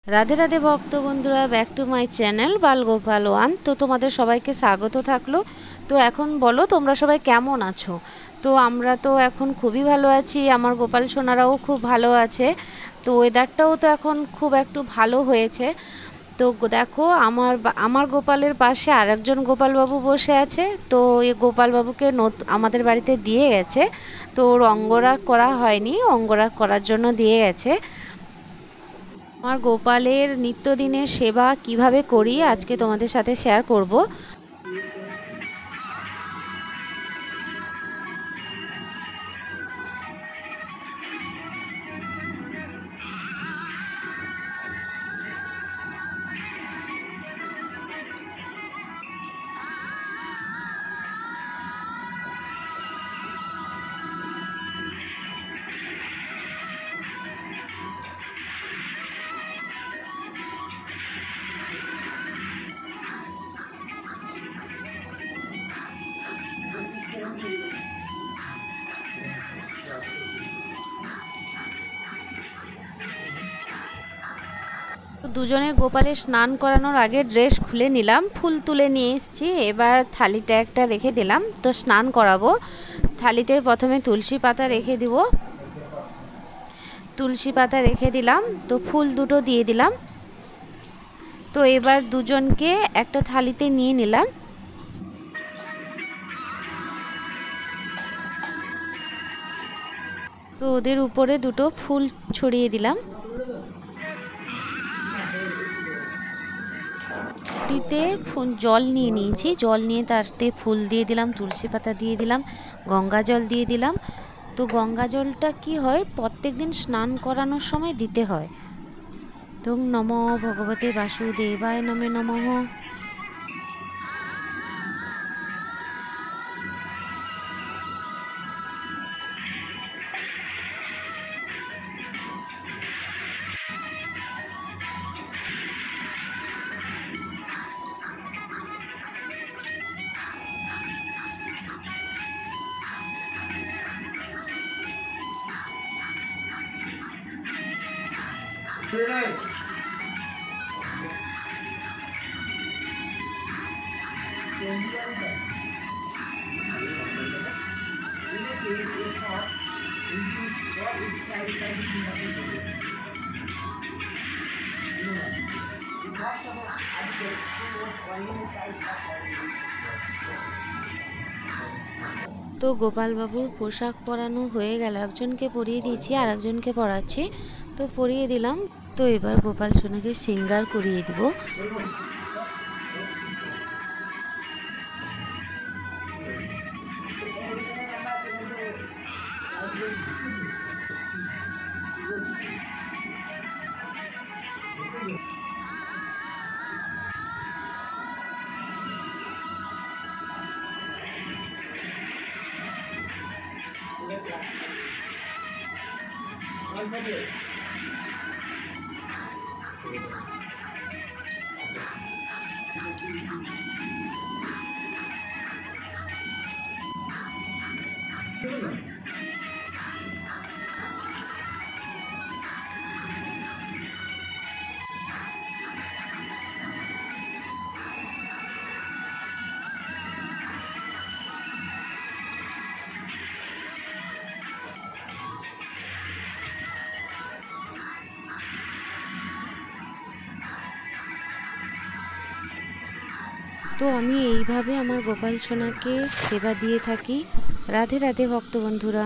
রাধে রাধে ভক্ত বন্ধুরা, back to my channel Balgopal one. তো তোমাদের সবাইকে স্বাগত থাকলো। তো এখন বলো তোমরা সবাই কেমন আছো? তো আমরা তো এখন খুবই ভালো আছি, আমার গোপাল সোনারাও খুব ভালো আছে। তো ওয়েদারটাও তো এখন খুব একটু ভালো হয়েছে। তো দেখো আমার গোপালের পাশে আরেকজন গোপালবাবু বসে আছে। তো এই গোপালবাবুকে আমাদের বাড়িতে দিয়ে গেছে। তো ওর অঙ্গরাগ করা হয়নি, অঙ্গরাগ করার জন্য দিয়ে গেছে। আমার গোপালের নিত্যদিনের সেবা কিভাবে করি আজকে তোমাদের সাথে শেয়ার করব। দুজনের গোপালের স্নান করানোর আগে ড্রেস খুলে নিলাম, ফুল তুলে নিয়ে এসেছি। এবার থালিটা একটা রেখে দিলাম, তো স্নান করাবো। থালিতে প্রথমে তুলসী পাতা রেখে দিব, তুলসী পাতা রেখে দিলাম, তো ফুল দুটো দিয়ে দিলাম। তো এবার দুজনকে একটা থালিতে নিয়ে নিলাম। তো ওদের উপরে দুটো ফুল ছড়িয়ে দিলাম। টিতে জল নিয়ে নিয়েছি, জল নিয়ে তাতে ফুল দিয়ে দিলাম, তুলসী পাতা দিয়ে দিলাম, গঙ্গা জল দিয়ে দিলাম। তো গঙ্গা জলটা কি হয়, প্রত্যেক দিন স্নান করানোর সময় দিতে হয়। তো নমো ভগবতে বাসুদেবায় নমে নমঃ। তো গোপাল বাবুর পোশাক পরানো হয়ে গেল, একজনকে পরিয়ে দিয়েছি আর একজনকে পরাচ্ছি। তো পরিয়ে দিলাম। তো এবার গোপাল সোনাকে শৃঙ্গার করিয়ে দিব। তো আমি এইভাবে আমার গোপাল সোনাকে সেবা দিয়ে থাকি। রাধে রাধে ভক্ত বন্ধুরা।